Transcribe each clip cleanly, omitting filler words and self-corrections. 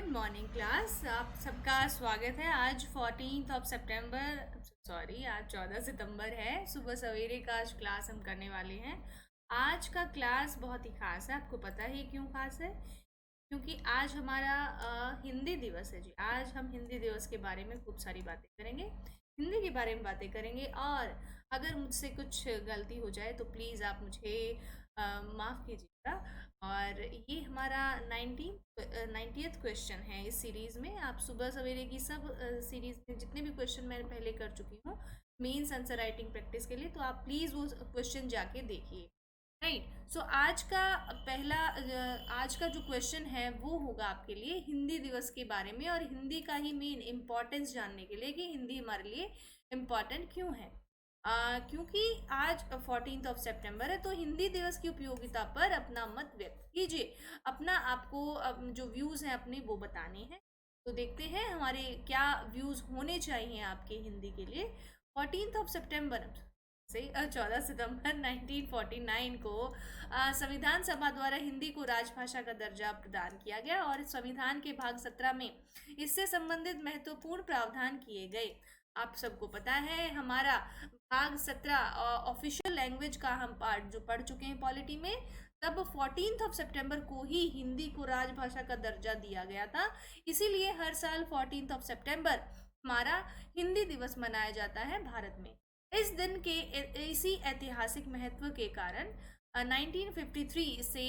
Good morning class. आप सबका स्वागत है। आज 14 सितंबर है। सुबह सवेरे का आज क्लास हम करने वाले हैं। आज का क्लास बहुत ही खास है। आपको पता है क्यों खास है? क्योंकि आज हमारा हिंदी दिवस है जी। आज हम हिंदी दिवस के बारे में खूब सारी बातें करेंगे, हिंदी के बारे में बातें करेंगे। और अगर मुझसे कुछ गलती हो जाए तो प्लीज़ आप मुझे माफ़ कीजिएगा। और ये हमारा 90th क्वेश्चन है इस सीरीज़ में। आप सुबह सवेरे की सब सीरीज़ में जितने भी क्वेश्चन मैंने पहले कर चुकी हूँ मेंस आंसर राइटिंग प्रैक्टिस के लिए, तो आप प्लीज़ वो क्वेश्चन जाके देखिए। राइट। सो आज का जो क्वेश्चन है वो होगा आपके लिए हिंदी दिवस के बारे में, और हिंदी का ही मेन इम्पोर्टेंस जानने के लिए कि हिंदी हमारे लिए इम्पोर्टेंट क्यों है। क्योंकि आज 14 सितंबर है, तो हिंदी दिवस की उपयोगिता पर अपना मत व्यक्त कीजिए। अपना आपको जो व्यूज़ हैं अपने वो बताने हैं। तो देखते हैं हमारे क्या व्यूज़ होने चाहिए आपके हिंदी के लिए। 14 सितंबर से 14 सितंबर 1949 को संविधान सभा द्वारा हिंदी को राजभाषा का दर्जा प्रदान किया गया, और इस संविधान के भाग 17 में इससे संबंधित महत्वपूर्ण प्रावधान किए गए। आप सबको पता है हमारा भाग 17 ऑफिशियल लैंग्वेज का हम पार्ट जो पढ़ चुके हैं पॉलिटी में, तब 14 सितंबर को ही हिंदी को राजभाषा का दर्जा दिया गया था। इसीलिए हर साल 14 सितंबर हमारा हिंदी दिवस मनाया जाता है भारत में। इस दिन के इसी ऐतिहासिक महत्व के कारण 1953 से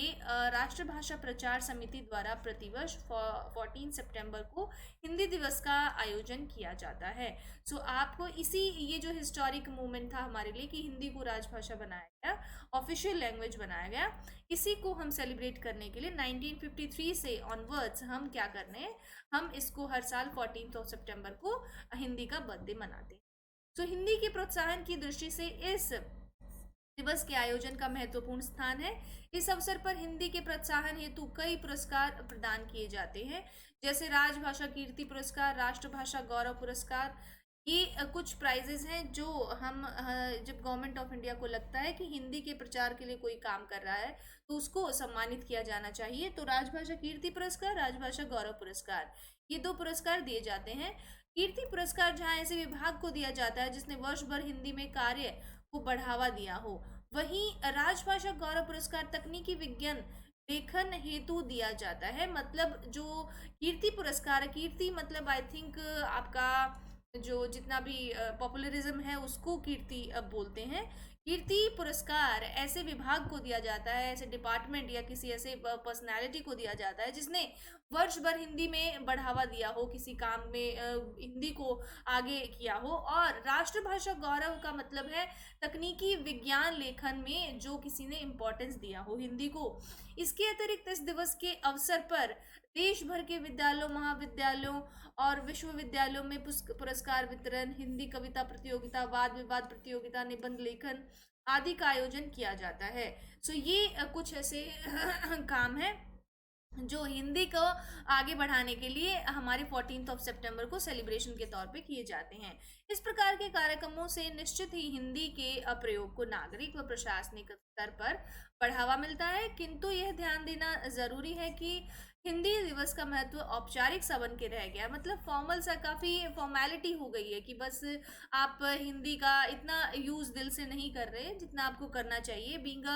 राष्ट्रभाषा प्रचार समिति द्वारा प्रतिवर्ष 14 सितंबर को हिंदी दिवस का आयोजन किया जाता है। सो आपको ये जो हिस्टोरिक मूवमेंट था हमारे लिए कि हिंदी को राजभाषा बनाया गया, ऑफिशियल लैंग्वेज बनाया गया, इसी को हम सेलिब्रेट करने के लिए 1953 से ऑनवर्ड्स हम क्या कर रहे हैं, हम इसको हर साल 14 सितंबर को हिंदी का बर्थडे मनाते हैं। तो हिंदी के प्रोत्साहन की दृष्टि से इस दिवस के आयोजन का महत्वपूर्ण स्थान है। इस अवसर पर हिंदी के प्रोत्साहन हेतु कई पुरस्कार प्रदान किए जाते हैं, जैसे राजभाषा कीर्ति पुरस्कार, राष्ट्रभाषा गौरव पुरस्कार। ये कुछ प्राइजेस हैं जो हम जब गवर्नमेंट ऑफ इंडिया को लगता है कि हिंदी के प्रचार के लिए कोई काम कर रहा है तो उसको सम्मानित किया जाना चाहिए। तो राजभाषा कीर्ति पुरस्कार, राजभाषा गौरव पुरस्कार, ये दो पुरस्कार दिए जाते हैं। कीर्ति पुरस्कार जहाँ ऐसे विभाग को दिया जाता है जिसने वर्ष भर हिंदी में कार्य को बढ़ावा दिया हो। वहीं राजभाषा गौरव पुरस्कार तकनीकी विज्ञान लेखन हेतु दिया जाता है। मतलब जो कीर्ति पुरस्कार, कीर्ति मतलब आई थिंक आपका जो जितना भी पॉपुलरिज्म है उसको कीर्ति अब बोलते हैं। कीर्ति पुरस्कार ऐसे विभाग को दिया जाता है, ऐसे डिपार्टमेंट या किसी ऐसे पर्सनालिटी को दिया जाता है जिसने वर्ष भर हिंदी में बढ़ावा दिया हो, किसी काम में हिंदी को आगे किया हो। और राष्ट्रभाषा गौरव का मतलब है तकनीकी विज्ञान लेखन में जो किसी ने इम्पोर्टेंस दिया हो हिंदी को। इसके अतिरिक्त इस दिवस के अवसर पर देश भर के विद्यालयों, महाविद्यालयों और विश्वविद्यालयों में पुरस्कार वितरण, हिंदी कविता प्रतियोगिता, वाद विवाद प्रतियोगिता, निबंध लेखन आदि का आयोजन किया जाता है। सो ये कुछ ऐसे काम है जो हिंदी को आगे बढ़ाने के लिए हमारे 14 सितंबर को सेलिब्रेशन के तौर पे किए जाते हैं। इस प्रकार के कार्यक्रमों से निश्चित ही हिंदी के प्रयोग को नागरिक व प्रशासनिक स्तर पर बढ़ावा मिलता है, किंतु यह ध्यान देना जरूरी है कि हिंदी दिवस का महत्व औपचारिक सा बन के रह गया। मतलब फॉर्मल सा, काफ़ी फॉर्मेलिटी हो गई है कि बस आप हिंदी का इतना यूज़ दिल से नहीं कर रहे जितना आपको करना चाहिए। बीइंग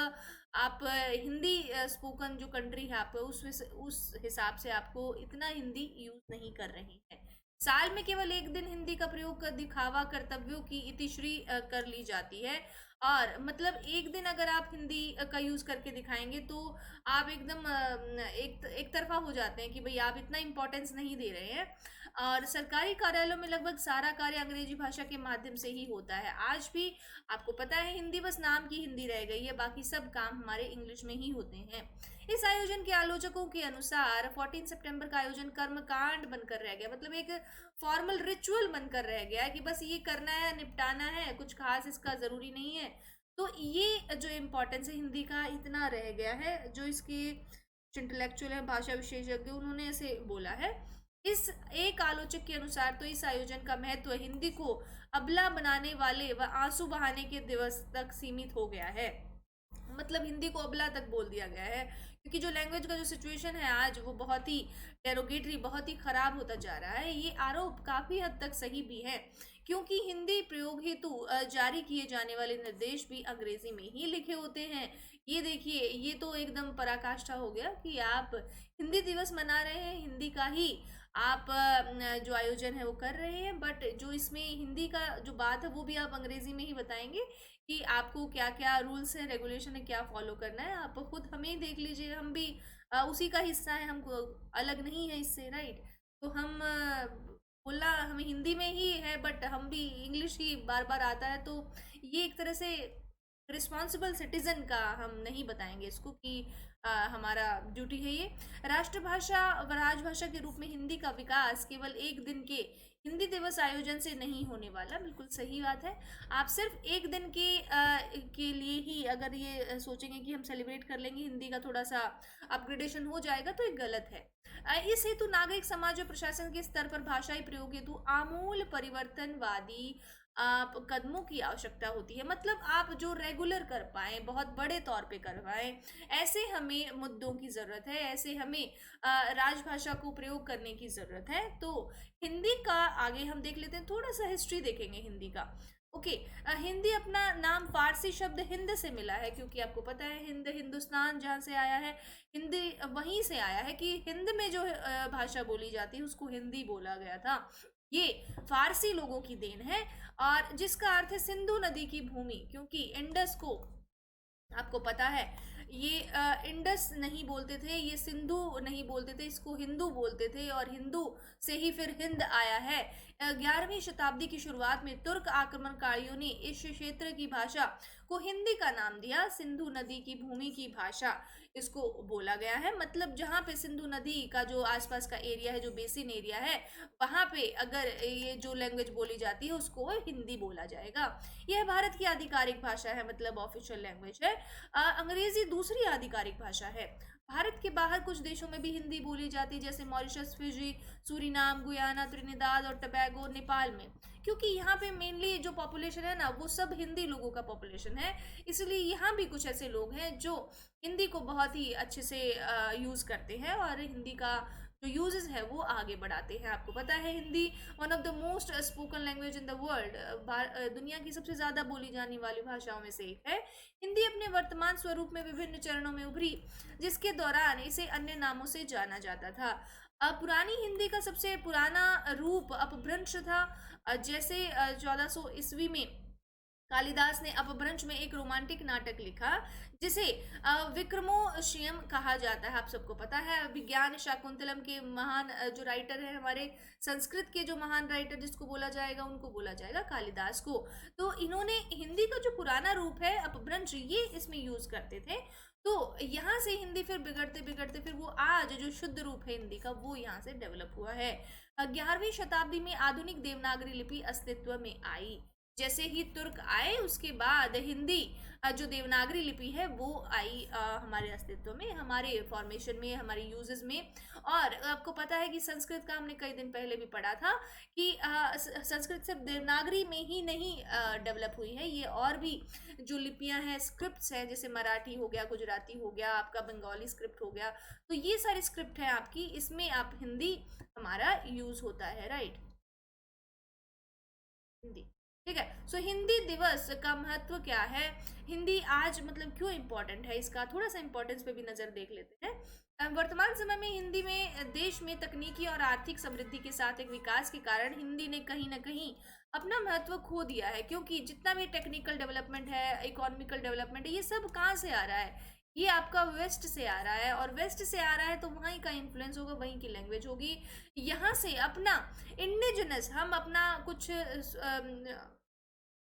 आप हिंदी स्पोकन जो कंट्री है, आप उस हिसाब से आपको इतना हिंदी यूज़ नहीं कर रही है। साल में केवल एक दिन हिंदी का प्रयोग कर दिखावा कर्तव्यों की इतिश्री कर ली जाती है। और मतलब एक दिन अगर आप हिंदी का यूज़ करके दिखाएंगे तो आप एकदम एक तरफा हो जाते हैं कि भाई आप इतना इम्पोर्टेंस नहीं दे रहे हैं। और सरकारी कार्यालयों में लगभग सारा कार्य अंग्रेजी भाषा के माध्यम से ही होता है। आज भी आपको पता है हिंदी बस नाम की हिंदी रह गई है, बाकी सब काम हमारे इंग्लिश में ही होते हैं। इस आयोजन के आलोचकों के अनुसार 14 सितंबर का आयोजन कर्मकांड बनकर रह गया। मतलब एक फॉर्मल रिचुअल बनकर रह गया है कि बस ये करना है, निपटाना है, कुछ खास इसका ज़रूरी नहीं है। तो ये जो इम्पोर्टेंस है हिंदी का इतना रह गया है, जो इसके इंटेलेक्चुअल है, भाषा विशेषज्ञ, उन्होंने ऐसे बोला है। इस एक आलोचक के अनुसार तो इस आयोजन का महत्व हिंदी को अबला बनाने वाले व आंसू बहाने के दिवस तक सीमित हो गया है। मतलब हिंदी को अबला तक बोल दिया गया है, क्योंकि जो लैंग्वेज का जो सिचुएशन है आज वो बहुत ही डेरोगेटरी, बहुत ही खराब होता जा रहा है। ये आरोप काफ़ी हद तक सही भी है, क्योंकि हिंदी प्रयोग हेतु जारी किए जाने वाले निर्देश भी अंग्रेजी में ही लिखे होते हैं। ये देखिए, ये तो एकदम पराकाष्ठा हो गया कि आप हिंदी दिवस मना रहे हैं, हिंदी का ही आप जो आयोजन है वो कर रहे हैं, बट जो इसमें हिंदी का जो बात है वो भी आप अंग्रेजी में ही बताएंगे कि आपको क्या क्या रूल्स है, रेगुलेशन है, क्या फॉलो करना है। आप खुद हमें ही देख लीजिए, हम भी उसी का हिस्सा है, हमको अलग नहीं है इससे, राइट। तो हम बोलना हमें हिंदी में ही है, बट हम भी इंग्लिश ही बार बार आता है, तो ये एक तरह से रिस्पॉन्सिबल सिटीजन का हम नहीं बताएंगे इसको कि हमारा ड्यूटी है ये। राष्ट्रभाषा व राजभाषा के रूप में हिंदी का विकास केवल एक दिन के हिंदी दिवस आयोजन से नहीं होने वाला, बिल्कुल सही बात है। आप सिर्फ एक दिन के लिए ही अगर ये सोचेंगे कि हम सेलिब्रेट कर लेंगे, हिंदी का थोड़ा सा अपग्रेडेशन हो जाएगा, तो ये गलत है। इस हेतु नागरिक समाज और प्रशासन के स्तर पर भाषाई प्रयोग हेतु आमूल परिवर्तनवादी कदमों की आवश्यकता होती है। मतलब आप जो रेगुलर कर पाए, बहुत बड़े तौर पे कर पाए, ऐसे हमें मुद्दों की ज़रूरत है, ऐसे हमें राजभाषा को प्रयोग करने की ज़रूरत है। तो हिंदी का आगे हम देख लेते हैं, थोड़ा सा हिस्ट्री देखेंगे हिंदी का। ओके, हिंदी अपना नाम फारसी शब्द हिंद से मिला है, क्योंकि आपको पता है हिंद, हिंदुस्तान जहाँ से आया है, हिंदी वहीं से आया है कि हिंद में जो भाषा बोली जाती है उसको हिंदी बोला गया था। ये फारसी लोगों की देन है, और जिसका अर्थ है सिंधु नदी की भूमि, क्योंकि इंडस को आपको पता है ये इंडस नहीं बोलते थे, ये सिंधु नहीं बोलते थे, इसको हिंदू बोलते थे, और हिंदू से ही फिर हिंद आया है। 11वीं शताब्दी की शुरुआत में तुर्क आक्रमणकारियों ने इस क्षेत्र की भाषा को हिंदी का नाम दिया। सिंधु नदी की भूमि की भाषा इसको बोला गया है, मतलब जहाँ पे सिंधु नदी का जो आसपास का एरिया है, जो बेसिन एरिया है, वहाँ पे अगर ये जो लैंग्वेज बोली जाती है उसको हिंदी बोला जाएगा। यह भारत की आधिकारिक भाषा है, मतलब ऑफिशियल लैंग्वेज है। अंग्रेजी दूसरी आधिकारिक भाषा है। भारत के बाहर कुछ देशों में भी हिंदी बोली जाती है, जैसे Mauritius, Fiji, Suriname, Guyana, Trinidad और टबैगो, नेपाल में, क्योंकि यहाँ पे मेनली जो पॉपुलेशन है ना वो सब हिंदी लोगों का पॉपुलेशन है, इसलिए यहाँ भी कुछ ऐसे लोग हैं जो हिंदी को बहुत ही अच्छे से यूज़ करते हैं और हिंदी का जो यूजेस है वो आगे बढ़ाते हैं। आपको पता है Hindi one of the most spoken language in the world, दुनिया की सबसे ज़्यादा बोली जाने वाली भाषाओं में से एक है। हिंदी अपने वर्तमान स्वरूप में विभिन्न चरणों में उभरी, जिसके दौरान इसे अन्य नामों से जाना जाता था। पुरानी हिंदी का सबसे पुराना रूप अपभ्रंश था। जैसे 1400 ईस्वी में कालिदास ने अपभ्रंश में एक रोमांटिक नाटक लिखा, जिसे विक्रमोर्वशीयम कहा जाता है। आप सबको पता है, विज्ञान शाकुंतलम के महान जो राइटर है हमारे, संस्कृत के जो महान राइटर जिसको बोला जाएगा उनको बोला जाएगा कालिदास को। तो इन्होंने हिंदी का जो पुराना रूप है अपभ्रंश, ये इसमें यूज करते थे। तो यहाँ से हिंदी फिर बिगड़ते बिगड़ते फिर वो आज जो शुद्ध रूप है हिंदी का वो यहाँ से डेवलप हुआ है। 11वीं शताब्दी में आधुनिक देवनागरी लिपि अस्तित्व में आई। जैसे ही तुर्क आए उसके बाद हिंदी जो देवनागरी लिपि है वो आई हमारे अस्तित्व में, हमारे फॉर्मेशन में, हमारे यूजेस में। और आपको पता है कि संस्कृत का हमने कई दिन पहले भी पढ़ा था कि संस्कृत सिर्फ देवनागरी में ही नहीं डेवलप हुई है, ये और भी जो लिपियां हैं, स्क्रिप्ट्स हैं, जैसे मराठी हो गया, गुजराती हो गया, आपका बंगाली स्क्रिप्ट हो गया, तो ये सारी स्क्रिप्ट है आपकी, इसमें आप हिंदी हमारा यूज होता है, राइट। हिंदी, ठीक है। सो हिंदी दिवस का महत्व क्या है, हिंदी आज मतलब क्यों इम्पोर्टेंट है, इसका थोड़ा सा इम्पोर्टेंस पे भी नजर देख लेते हैं। वर्तमान समय में हिंदी में देश में तकनीकी और आर्थिक समृद्धि के साथ एक विकास के कारण हिंदी ने कहीं ना कहीं अपना महत्व खो दिया है, क्योंकि जितना भी टेक्निकल डेवलपमेंट है, इकोनॉमिकल डेवलपमेंट है, ये सब कहाँ से आ रहा है, ये आपका वेस्ट से आ रहा है, और वेस्ट से आ रहा है तो वहीं का इन्फ्लुएंस होगा, वहीं की लैंग्वेज होगी। यहाँ से अपना इंडिजिनस, हम अपना कुछ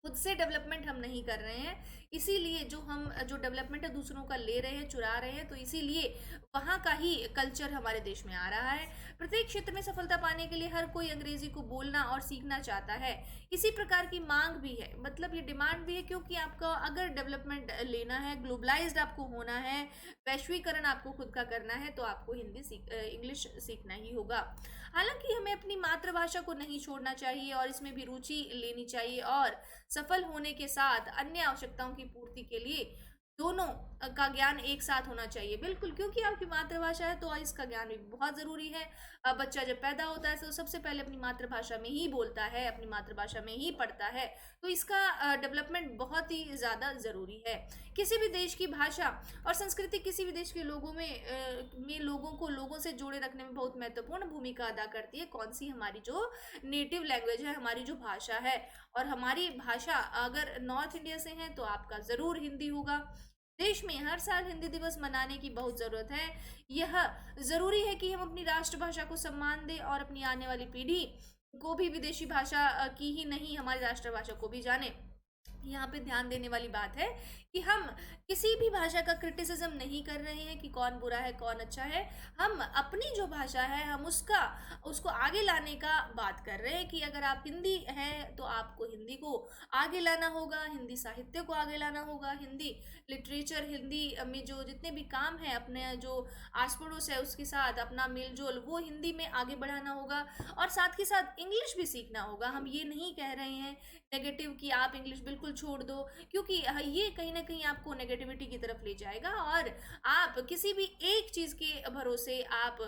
खुद से डेवलपमेंट हम नहीं कर रहे हैं, इसीलिए जो डेवलपमेंट है दूसरों का ले रहे हैं, चुरा रहे हैं, तो इसीलिए वहाँ का ही कल्चर हमारे देश में आ रहा है। प्रत्येक क्षेत्र में सफलता पाने के लिए हर कोई अंग्रेजी को बोलना और सीखना चाहता है। इसी प्रकार की मांग भी है, मतलब ये डिमांड भी है, क्योंकि आपका अगर डेवलपमेंट लेना है, ग्लोबलाइज्ड आपको होना है, वैश्वीकरण आपको खुद का करना है, तो आपको इंग्लिश सीखना ही होगा। हालांकि हमें अपनी मातृभाषा को नहीं छोड़ना चाहिए और इसमें भी रुचि लेनी चाहिए, और सफल होने के साथ अन्य आवश्यकताओं की पूर्ति के लिए दोनों का ज्ञान एक साथ होना चाहिए, बिल्कुल, क्योंकि आपकी मातृभाषा है तो इसका ज्ञान भी बहुत ज़रूरी है। बच्चा जब पैदा होता है तो सबसे पहले अपनी मातृभाषा में ही बोलता है, अपनी मातृभाषा में ही पढ़ता है, तो इसका डेवलपमेंट बहुत ही ज़्यादा ज़रूरी है। किसी भी देश की भाषा और संस्कृति किसी भी देश के लोगों में लोगों को लोगों से जोड़े रखने में बहुत महत्वपूर्ण भूमिका अदा करती है। कौन सी? हमारी जो नेटिव लैंग्वेज है, हमारी जो भाषा है। और हमारी भाषा अगर नॉर्थ इंडिया से हैं तो आपका ज़रूर हिंदी होगा। देश में हर साल हिंदी दिवस मनाने की बहुत ज़रूरत है। यह ज़रूरी है कि हम अपनी राष्ट्रभाषा को सम्मान दें और अपनी आने वाली पीढ़ी को भी विदेशी भाषा की ही नहीं, हमारी राष्ट्रभाषा को भी जाने। यहाँ पे ध्यान देने वाली बात है कि हम किसी भी भाषा का क्रिटिसिज्म नहीं कर रहे हैं कि कौन बुरा है कौन अच्छा है। हम अपनी जो भाषा है हम उसको आगे लाने का बात कर रहे हैं कि अगर आप हिंदी हैं तो आपको हिंदी को आगे लाना होगा, हिंदी साहित्य को आगे लाना होगा, हिंदी लिटरेचर, हिंदी में जो जितने भी काम हैं अपने जो आस पड़ोस है उसके साथ अपना मेल जोल वो हिंदी में आगे बढ़ाना होगा। और साथ के साथ इंग्लिश भी सीखना होगा। हम ये नहीं कह रहे हैं नेगेटिव कि आप इंग्लिश बिल्कुल छोड़ दो, क्योंकि ये कहीं ना कहीं आपको नेगेटिविटी की तरफ ले जाएगा और आप किसी भी एक चीज़ के भरोसे आप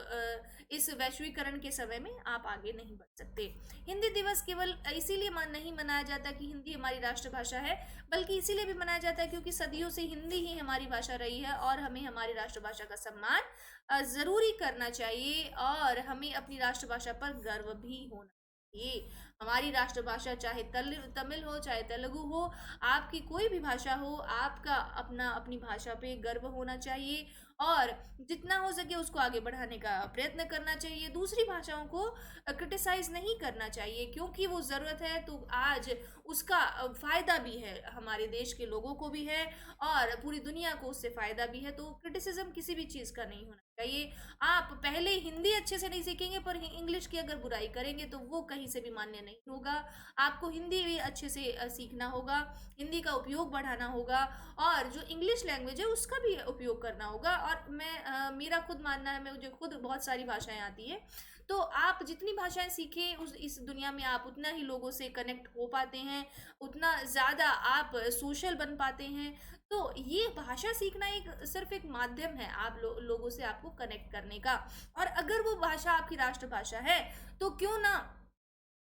इस वैश्वीकरण के समय में आप आगे नहीं बढ़ सकते। हिंदी दिवस केवल इसीलिए नहीं मनाया जाता कि हिंदी हमारी राष्ट्रभाषा है, बल्कि इसीलिए भी मनाया जाता है क्योंकि सदियों से हिंदी ही हमारी भाषा रही है और हमें हमारी राष्ट्रभाषा का सम्मान ज़रूरी करना चाहिए और हमें अपनी राष्ट्रभाषा पर गर्व भी होना चाहिए। हमारी राष्ट्रभाषा चाहे तमिल हो चाहे तेलुगु हो, आपकी कोई भी भाषा हो, आपका अपनी भाषा पे गर्व होना चाहिए और जितना हो सके उसको आगे बढ़ाने का प्रयत्न करना चाहिए। दूसरी भाषाओं को क्रिटिसाइज नहीं करना चाहिए क्योंकि वो ज़रूरत है तो आज उसका फ़ायदा भी है, हमारे देश के लोगों को भी है और पूरी दुनिया को उससे फ़ायदा भी है। तो क्रिटिसिज्म किसी भी चीज़ का नहीं होना चाहिए। आप पहले हिंदी अच्छे से नहीं सीखेंगे पर इंग्लिश की अगर बुराई करेंगे तो वो कहीं से भी मान्य नहीं होगा। आपको हिंदी भी अच्छे से सीखना होगा, हिंदी का उपयोग बढ़ाना होगा और जो इंग्लिश लैंग्वेज है उसका भी उपयोग करना होगा। और मेरा खुद मानना है, मुझे खुद बहुत सारी भाषाएं आती है, तो आप जितनी भाषाएं सीखें इस दुनिया में आप उतना ही लोगों से कनेक्ट हो पाते हैं, उतना ज़्यादा आप सोशल बन पाते हैं। तो ये भाषा सीखना सिर्फ एक माध्यम है आप लोगों से आपको कनेक्ट करने का। और अगर वो भाषा आपकी राष्ट्रभाषा है तो क्यों ना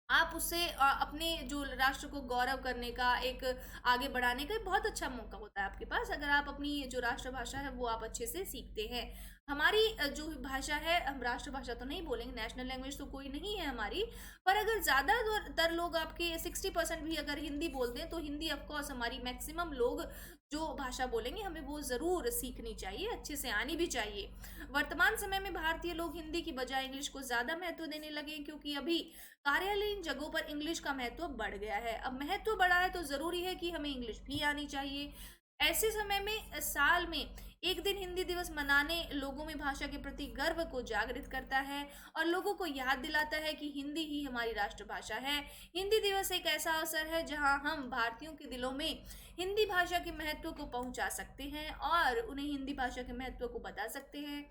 आप उससे अपने जो राष्ट्र को गौरव करने का, एक आगे बढ़ाने का एक बहुत अच्छा मौका होता है आपके पास अगर आप अपनी जो राष्ट्रभाषा है वो आप अच्छे से सीखते हैं। हमारी जो भाषा है, हम राष्ट्रभाषा तो नहीं बोलेंगे, नेशनल लैंग्वेज तो कोई नहीं है हमारी, पर अगर ज़्यादातर लोग आपके 60% भी अगर हिंदी बोलते हैं तो हिंदी ऑफकोर्स हमारी मैक्सिमम लोग जो भाषा बोलेंगे हमें वो ज़रूर सीखनी चाहिए, अच्छे से आनी भी चाहिए। वर्तमान समय में भारतीय लोग हिंदी की बजाय इंग्लिश को ज़्यादा महत्व देने लगे क्योंकि अभी कार्यालयीन जगहों पर इंग्लिश का महत्व बढ़ गया है। अब महत्व बढ़ा है तो ज़रूरी है कि हमें इंग्लिश भी आनी चाहिए। ऐसे समय में साल में एक दिन हिंदी दिवस मनाने लोगों में भाषा के प्रति गर्व को जागृत करता है और लोगों को याद दिलाता है कि हिंदी ही हमारी राष्ट्रभाषा है। हिंदी दिवस एक ऐसा अवसर है जहां हम भारतीयों के दिलों में हिंदी भाषा के महत्व को पहुंचा सकते हैं और उन्हें हिंदी भाषा के महत्व को बता सकते हैं।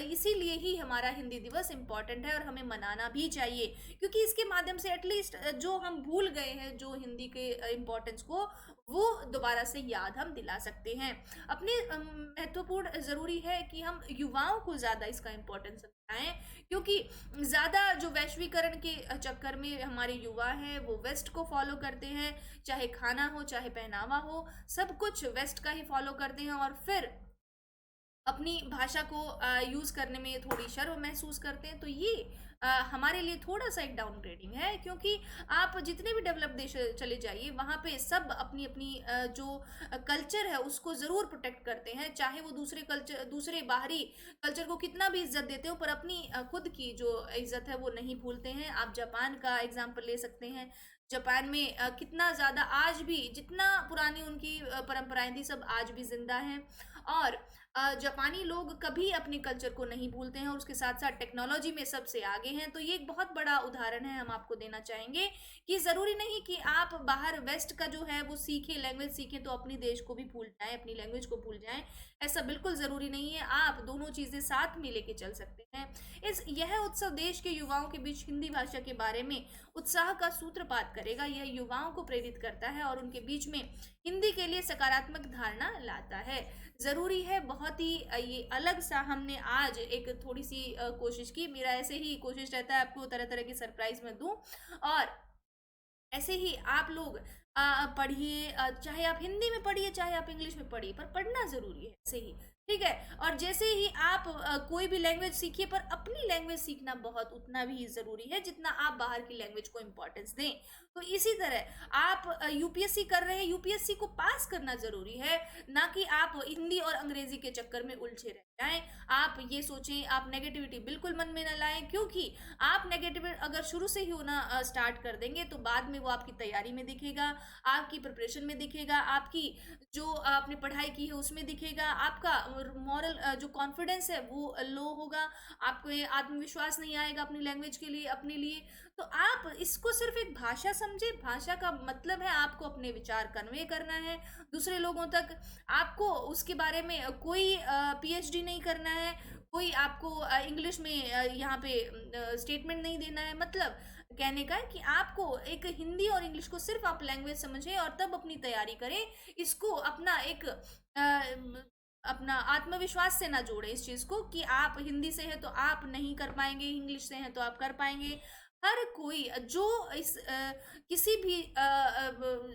इसीलिए ही हमारा हिंदी दिवस इम्पॉर्टेंट है और हमें मनाना भी चाहिए क्योंकि इसके माध्यम से एटलीस्ट जो हम भूल गए हैं जो हिंदी के इम्पोर्टेंस को, वो दोबारा से याद हम दिला सकते हैं। अपने महत्वपूर्ण ज़रूरी है कि हम युवाओं को ज़्यादा इसका इम्पोर्टेंस समझाएं क्योंकि ज़्यादा जो वैश्वीकरण के चक्कर में हमारे युवा हैं वो वेस्ट को फॉलो करते हैं, चाहे खाना हो चाहे पहनावा हो, सब कुछ वेस्ट का ही फॉलो करते हैं और फिर अपनी भाषा को यूज़ करने में थोड़ी शर्म महसूस करते हैं। तो ये हमारे लिए थोड़ा सा एक डाउनग्रेडिंग है क्योंकि आप जितने भी डेवलप देश चले जाइए वहाँ पे सब अपनी अपनी जो कल्चर है उसको ज़रूर प्रोटेक्ट करते हैं, चाहे वो दूसरे बाहरी कल्चर को कितना भी इज्जत देते हो पर अपनी खुद की जो इज्जत है वो नहीं भूलते हैं। आप जापान का एग्जाम्पल ले सकते हैं। जापान में कितना ज़्यादा आज भी जितना पुरानी उनकी परंपराएं थी सब आज भी जिंदा हैं और जापानी लोग कभी अपने कल्चर को नहीं भूलते हैं और उसके साथ साथ टेक्नोलॉजी में सबसे आगे हैं। तो ये एक बहुत बड़ा उदाहरण है, हम आपको देना चाहेंगे कि ज़रूरी नहीं कि आप बाहर वेस्ट का जो है वो सीखें, लैंग्वेज सीखें तो अपनी देश को भी भूल जाएं, अपनी लैंग्वेज को भूल जाएं। ऐसा बिल्कुल ज़रूरी नहीं है, आप दोनों चीज़ें साथ में लेके चल सकते हैं। यह उत्सव देश के युवाओं के बीच हिंदी भाषा के बारे में उत्साह का सूत्रपात करेगा। यह युवाओं को प्रेरित करता है और उनके बीच में हिंदी के लिए सकारात्मक धारणा लाता है। ज़रूरी है, बहुत ही ये अलग सा हमने आज एक थोड़ी सी कोशिश की। मेरा ऐसे ही कोशिश रहता है आपको तरह तरह की सरप्राइज में दूं, और ऐसे ही आप लोग पढ़िए, चाहे आप हिंदी में पढ़िए चाहे आप इंग्लिश में पढ़िए, पर पढ़ना ज़रूरी है ऐसे ही, ठीक है। और जैसे ही आप कोई भी लैंग्वेज सीखिए, पर अपनी लैंग्वेज सीखना बहुत उतना भी ज़रूरी है जितना आप बाहर की लैंग्वेज को इम्पोर्टेंस दें। तो इसी तरह आप यूपीएससी कर रहे हैं, यूपीएससी को पास करना ज़रूरी है, ना कि आप हिंदी और अंग्रेजी के चक्कर में उलझे रह जाएं। आप ये सोचें, आप नेगेटिविटी बिल्कुल मन में ना लाएं, क्योंकि आप नेगेटिव अगर शुरू से ही होना स्टार्ट कर देंगे तो बाद में वो आपकी तैयारी में दिखेगा, आपकी प्रिपरेशन में दिखेगा, आपकी जो आपने पढ़ाई की है उसमें दिखेगा, आपका मॉरल जो कॉन्फिडेंस है वो लो होगा, आपको ये आत्मविश्वास नहीं आएगा अपनी लैंग्वेज के लिए, अपने लिए। तो आप इसको सिर्फ एक भाषा समझे, भाषा का मतलब है आपको अपने विचार कन्वे करना है दूसरे लोगों तक, आपको उसके बारे में कोई पीएचडी नहीं करना है, कोई आपको इंग्लिश में यहाँ पे स्टेटमेंट नहीं देना है। मतलब कहने का है कि आपको एक हिंदी और इंग्लिश को सिर्फ आप लैंग्वेज समझें और तब अपनी तैयारी करें। इसको अपना एक अपना आत्मविश्वास से ना जोड़े इस चीज़ को कि आप हिंदी से हैं तो आप नहीं कर पाएंगे, इंग्लिश से हैं तो आप कर पाएंगे। हर कोई जो इस किसी भी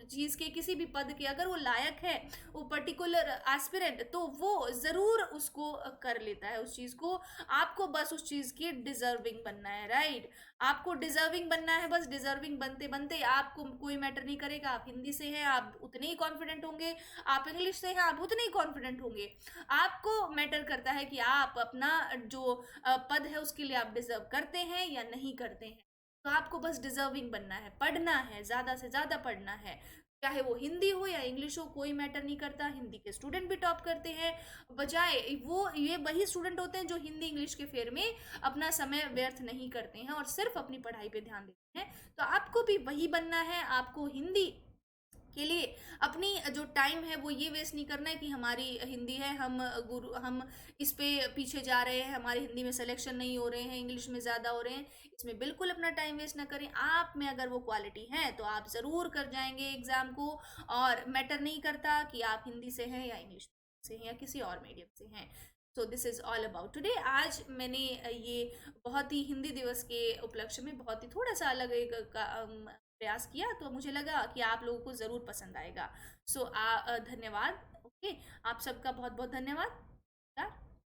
चीज़ के, किसी भी पद के अगर वो लायक है, वो पर्टिकुलर एस्पिरेंट, तो वो ज़रूर उसको कर लेता है उस चीज़ को। आपको बस उस चीज़ की डिजर्विंग बनना है, राइट। आपको डिजर्विंग बनना है, बस डिजर्विंग बनते बनते आपको कोई मैटर नहीं करेगा। आप हिंदी से हैं आप उतने ही कॉन्फिडेंट होंगे, आप इंग्लिश से हैं आप उतने ही कॉन्फिडेंट होंगे। आपको मैटर करता है कि आप अपना जो पद है उसके लिए आप डिजर्व करते हैं या नहीं करते हैं। तो आपको बस डिजर्विंग बनना है, पढ़ना है, ज़्यादा से ज़्यादा पढ़ना है, चाहे वो हिंदी हो या इंग्लिश हो, कोई मैटर नहीं करता। हिंदी के स्टूडेंट भी टॉप करते हैं, बजाय वो ये वही स्टूडेंट होते हैं जो हिंदी इंग्लिश के फेर में अपना समय व्यर्थ नहीं करते हैं और सिर्फ अपनी पढ़ाई पे ध्यान देते हैं। तो आपको भी वही बनना है, आपको हिंदी के लिए अपनी जो टाइम है वो ये वेस्ट नहीं करना है कि हमारी हिंदी है, हम इस पे पीछे जा रहे हैं, हमारी हिंदी में सिलेक्शन नहीं हो रहे हैं, इंग्लिश में ज़्यादा हो रहे हैं। इसमें बिल्कुल अपना टाइम वेस्ट ना करें। आप में अगर वो क्वालिटी है तो आप ज़रूर कर जाएंगे एग्ज़ाम को, और मैटर नहीं करता कि आप हिंदी से हैं या इंग्लिश से हैं या किसी और मीडियम से हैं। So this is all about today. आज मैंने ये बहुत ही हिंदी दिवस के उपलक्ष्य में बहुत ही थोड़ा सा अलग एक प्रयास किया, तो मुझे लगा कि आप लोगों को ज़रूर पसंद आएगा। सो धन्यवाद। ओके, आप सबका बहुत बहुत धन्यवाद।